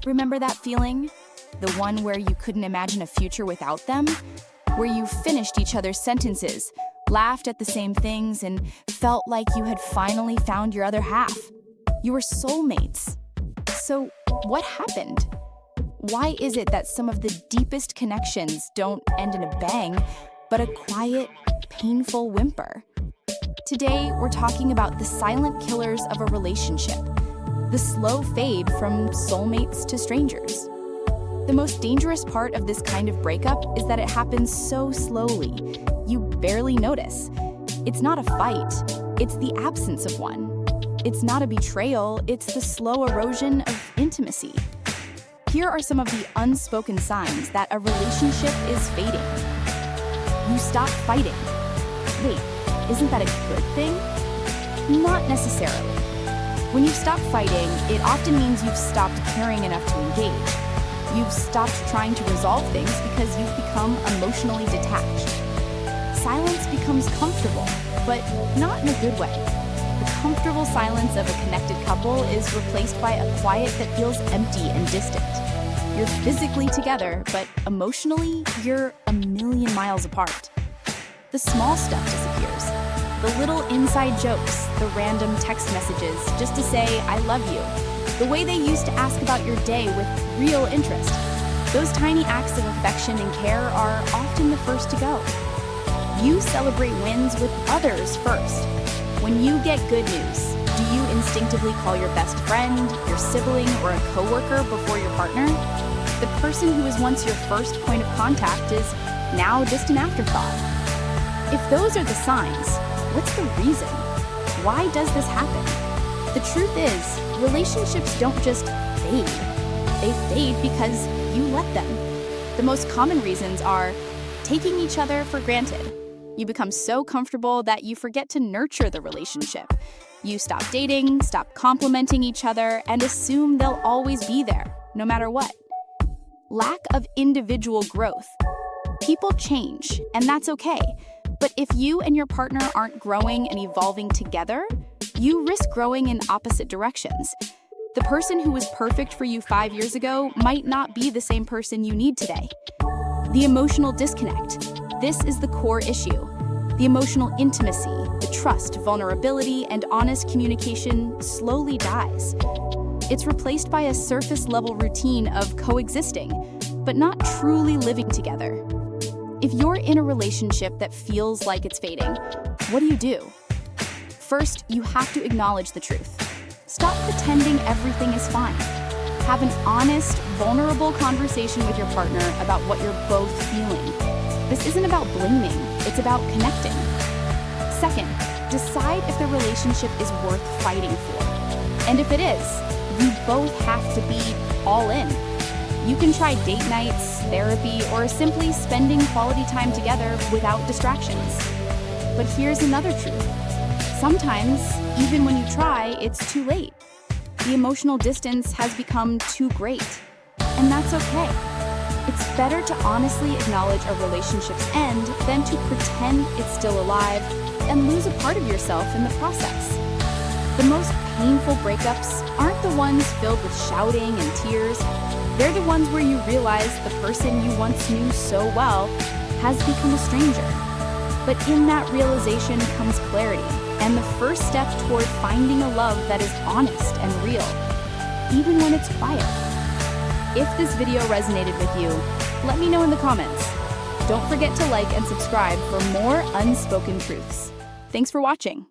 Remember that feeling? The one where you couldn't imagine a future without them? Where you finished each other's sentences, laughed at the same things, and felt like you had finally found your other half. You were soulmates. So, what happened? Why is it that some of the deepest connections don't end in a bang, but a quiet, painful whimper? Today, we're talking about the silent killers of a relationship, the slow fade from soulmates to strangers. The most dangerous part of this kind of breakup is that it happens so slowly, you barely notice. It's not a fight, it's the absence of one. It's not a betrayal, it's the slow erosion of intimacy. Here are some of the unspoken signs that a relationship is fading. You stop fighting. Wait, isn't that a good thing? Not necessarily. When you stop fighting, it often means you've stopped caring enough to engage. You've stopped trying to resolve things because you've become emotionally detached. Silence becomes comfortable, but not in a good way. The comfortable silence of a connected couple is replaced by a quiet that feels empty and distant. You're physically together, but emotionally, you're a million miles apart. The small stuff disappears. The little inside jokes, the random text messages, just to say, I love you. The way they used to ask about your day with real interest. Those tiny acts of affection and care are often the first to go. You celebrate wins with others first. When you get good news, do you instinctively call your best friend, your sibling, or a coworker before your partner? The person who was once your first point of contact is now just an afterthought. If those are the signs, what's the reason? Why does this happen? The truth is, relationships don't just fade. They fade because you let them. The most common reasons are taking each other for granted. You become so comfortable that you forget to nurture the relationship. You stop dating, stop complimenting each other, and assume they'll always be there, no matter what. Lack of individual growth. People change, and that's okay. But if you and your partner aren't growing and evolving together, you risk growing in opposite directions. The person who was perfect for you 5 years ago might not be the same person you need today. The emotional disconnect. This is the core issue. The emotional intimacy, the trust, vulnerability, and honest communication slowly dies. It's replaced by a surface-level routine of coexisting, but not truly living together. If you're in a relationship that feels like it's fading, what do? First, you have to acknowledge the truth. Stop pretending everything is fine. Have an honest, vulnerable conversation with your partner about what you're both feeling. This isn't about blaming, it's about connecting. Second, decide if the relationship is worth fighting for. And if it is, you both have to be all in. You can try date nights, therapy, or simply spending quality time together without distractions. But here's another truth. Sometimes, even when you try, it's too late. The emotional distance has become too great. And that's okay. It's better to honestly acknowledge a relationship's end than to pretend it's still alive and lose a part of yourself in the process. The most painful breakups aren't the ones filled with shouting and tears. They're the ones where you realize the person you once knew so well has become a stranger. But in that realization comes clarity and the first step toward finding a love that is honest and real, even when it's quiet. If this video resonated with you, let me know in the comments. Don't forget to like and subscribe for more unspoken truths. Thanks for watching.